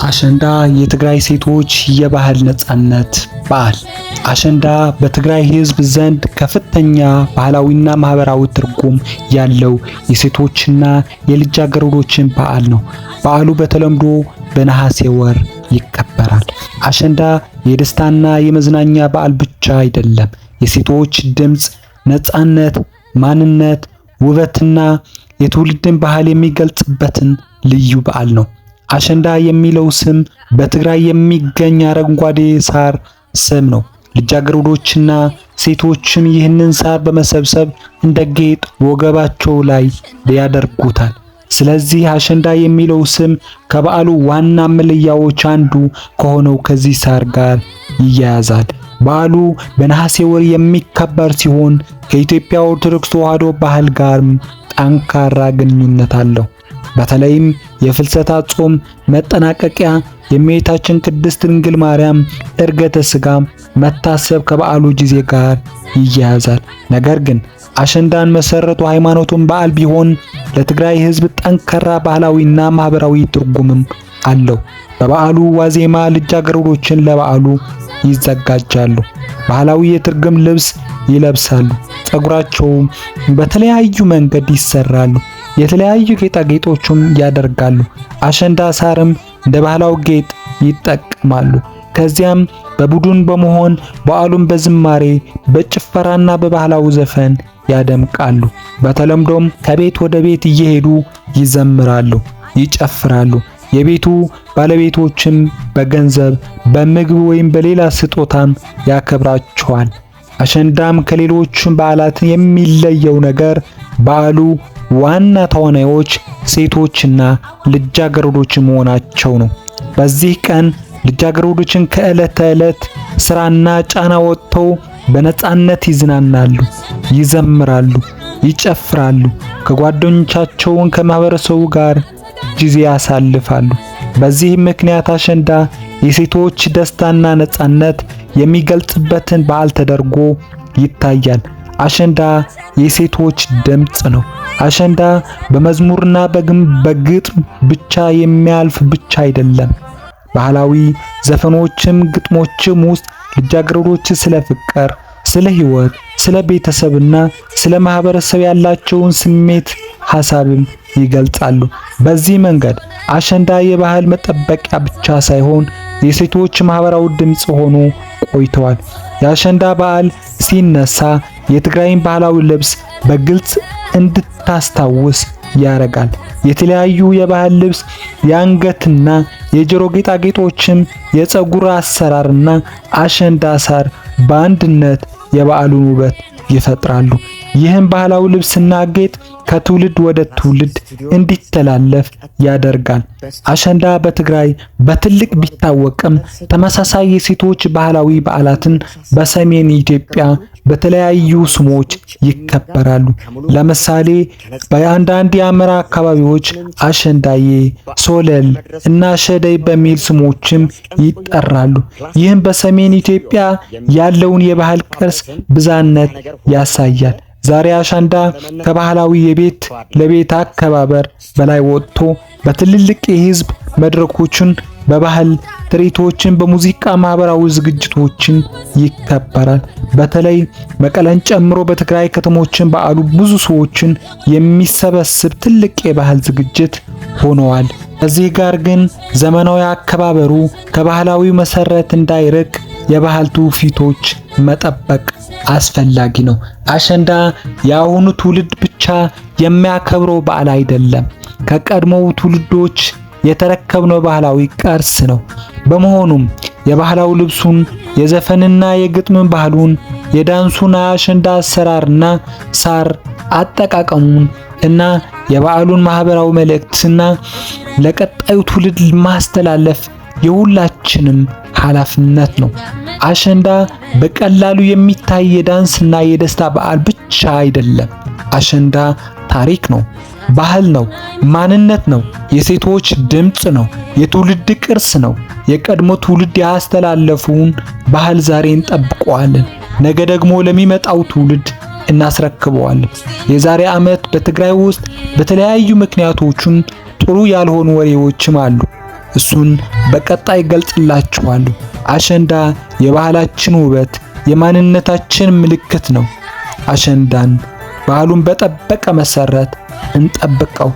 አሸንዳ የትግራይ ሴቶች የባህል ነጻነት በዓል። አሸንዳ በትግራይ ሕዝብ ዘንድ ከፍተኛ ባህላዊና ማህበራዊ ትርጉም ያለው የሴቶችና የልጃገረዶችን በዓል ነው። በዓሉ በተለምዶ በነሐሴ ወር ይከበራል። አሸንዳ የደስታና የመዝናኛ በዓል ብቻ አይደለም። የሴቶች ድምጽ፣ ነጻነት፣ ማንነት፣ ውበትና የትውልድን ባህል የሚገልጽበትን ልዩ በዓል ነው። አሸንዳ የሚለው ስም በትግራይ የሚገኝ አረንጓዴ ሳር ስም ነው። ልጃገረዶችና ሴቶችም ይህንን ሳር በመሰብሰብ እንደ ጌጥ ወገባቸው ላይ ያደርጉታል። ስለዚህ አሸንዳ የሚለው ስም ከበዓሉ ዋና መለያዎች አንዱ ከሆነው ከዚህ ሳር ጋር ይያያዛል። በዓሉ በነሐሴ ወር የሚከበር ሲሆን ከኢትዮጵያ ኦርቶዶክስ ተዋሕዶ ባህል ጋርም ጠንካራ ግንኙነት አለው። በተለይም የፍልሰታ ጾም መጠናቀቂያ የእመቤታችን ቅድስት ድንግል ማርያም ዕርገተ ሥጋ መታሰብ ከበዓሉ ጊዜ ጋር ይያያዛል። ነገር ግን አሸንዳን መሰረቱ ሃይማኖቱን በዓል ቢሆን ለትግራይ ሕዝብ ጠንካራ ባህላዊና ማህበራዊ ትርጉምም አለው። በበዓሉ ዋዜማ ልጃገረዶችን ለበዓሉ ይዘጋጃሉ። ባህላዊ የትርጉም ልብስ ይለብሳሉ። ፀጉራቸውም በተለያዩ መንገድ ይሰራሉ። የተለያዩ ጌጣጌጦችም ያደርጋሉ። አሸንዳ ሳርም እንደ ባህላዊ ጌጥ ይጠቀማሉ። ከዚያም በቡድን በመሆን በዓሉን በዝማሬ በጭፈራና በባህላዊ ዘፈን ያደምቃሉ። በተለምዶም ከቤት ወደ ቤት እየሄዱ ይዘምራሉ፣ ይጨፍራሉ። የቤቱ ባለቤቶችም በገንዘብ በምግብ ወይም በሌላ ስጦታም ያከብራቸዋል። አሸንዳም ከሌሎች በዓላት የሚለየው ነገር በዓሉ ዋና ተዋናዮች ሴቶችና ልጃገረዶች መሆናቸው ነው። በዚህ ቀን ልጃገረዶችን ከዕለት ተዕለት ስራና ጫና ወጥተው በነጻነት ይዝናናሉ፣ ይዘምራሉ፣ ይጨፍራሉ። ከጓደኞቻቸው ከማህበረሰቡ ጋር ጊዜ ያሳልፋሉ። በዚህ ምክንያት አሸንዳ የሴቶች ደስታና ነጻነት የሚገልጽበትን በዓል ተደርጎ ይታያል። አሸንዳ የሴቶች ድምጽ ነው። አሸንዳ በመዝሙርና በግጥም ብቻ የሚያልፍ ብቻ አይደለም። ባህላዊ ዘፈኖችም ግጥሞችም ውስጥ ልጃገረዶች ስለ ፍቅር፣ ስለ ሕይወት፣ ስለ ቤተሰብና ስለ ማህበረሰብ ያላቸውን ስሜት ሐሳብም ይገልጻሉ። በዚህ መንገድ አሸንዳ የባህል መጠበቂያ ብቻ ሳይሆን የሴቶች ማህበራዊ ድምጽ ሆኖ ቆይተዋል። የአሸንዳ በዓል ሲነሳ የትግራይን ባህላዊ ልብስ በግልጽ እንድታስታውስ ያረጋል። የተለያዩ የባህል ልብስ፣ የአንገትና የጆሮ ጌጣጌጦችም፣ የፀጉር አሰራርና አሸንዳ ሳር በአንድነት የበዓሉን ውበት ይፈጥራሉ። ይህም ባህላዊ ልብስና ጌጥ ከትውልድ ወደ ትውልድ እንዲተላለፍ ያደርጋል። አሸንዳ በትግራይ በትልቅ ቢታወቅም ተመሳሳይ የሴቶች ባህላዊ በዓላትን በሰሜን ኢትዮጵያ በተለያዩ ስሞች ይከበራሉ። ለምሳሌ በአንዳንድ የአማራ አካባቢዎች አሸንዳዬ፣ ሶለል እና ሸደይ በሚል ስሞችም ይጠራሉ። ይህም በሰሜን ኢትዮጵያ ያለውን የባህል ቅርስ ብዛነት ያሳያል። ዛሬ አሸንዳ ከባህላዊ የቤት ለቤት አከባበር በላይ ወጥቶ በትልልቅ የህዝብ መድረኮችን፣ በባህል ትርኢቶችን፣ በሙዚቃ ማህበራዊ ዝግጅቶችን ይከበራል። በተለይ መቀለን ጨምሮ በትግራይ ከተሞችን በዓሉ ብዙ ሰዎችን የሚሰበስብ ትልቅ የባህል ዝግጅት ሆነዋል። ከዚህ ጋር ግን ዘመናዊ አከባበሩ ከባህላዊ መሰረት እንዳይርቅ የባህል ትውፊቶች መጠበቅ አስፈላጊ ነው። አሸንዳ የአሁኑ ትውልድ ብቻ የሚያከብረው በዓል አይደለም። ከቀድሞው ትውልዶች የተረከብነው ባህላዊ ቅርስ ነው። በመሆኑም የባህላዊ ልብሱን፣ የዘፈንና የግጥም ባህሉን፣ የዳንሱን፣ አሸንዳ አሰራርና ሳር አጠቃቀሙን እና የበዓሉን ማህበራዊ መልእክትና ለቀጣዩ ትውልድ ማስተላለፍ የሁላችንም ኃላፊነት ነው። አሸንዳ በቀላሉ የሚታይ የዳንስና የደስታ በዓል ብቻ አይደለም። አሸንዳ ታሪክ ነው፣ ባህል ነው፣ ማንነት ነው፣ የሴቶች ድምጽ ነው፣ የትውልድ ቅርስ ነው። የቀድሞ ትውልድ ያስተላለፉን ባህል ዛሬ እንጠብቀዋለን፣ ነገ ደግሞ ለሚመጣው ትውልድ እናስረክበዋለን። የዛሬ ዓመት በትግራይ ውስጥ በተለያዩ ምክንያቶችም ጥሩ ያልሆኑ ወሬዎችም አሉ። እሱን በቀጣይ ገልጽላችኋለሁ። አሸንዳ የባህላችን ውበት፣ የማንነታችን ምልክት ነው። አሸንዳን ባህሉን በጠበቀ መሰረት እንጠብቀው።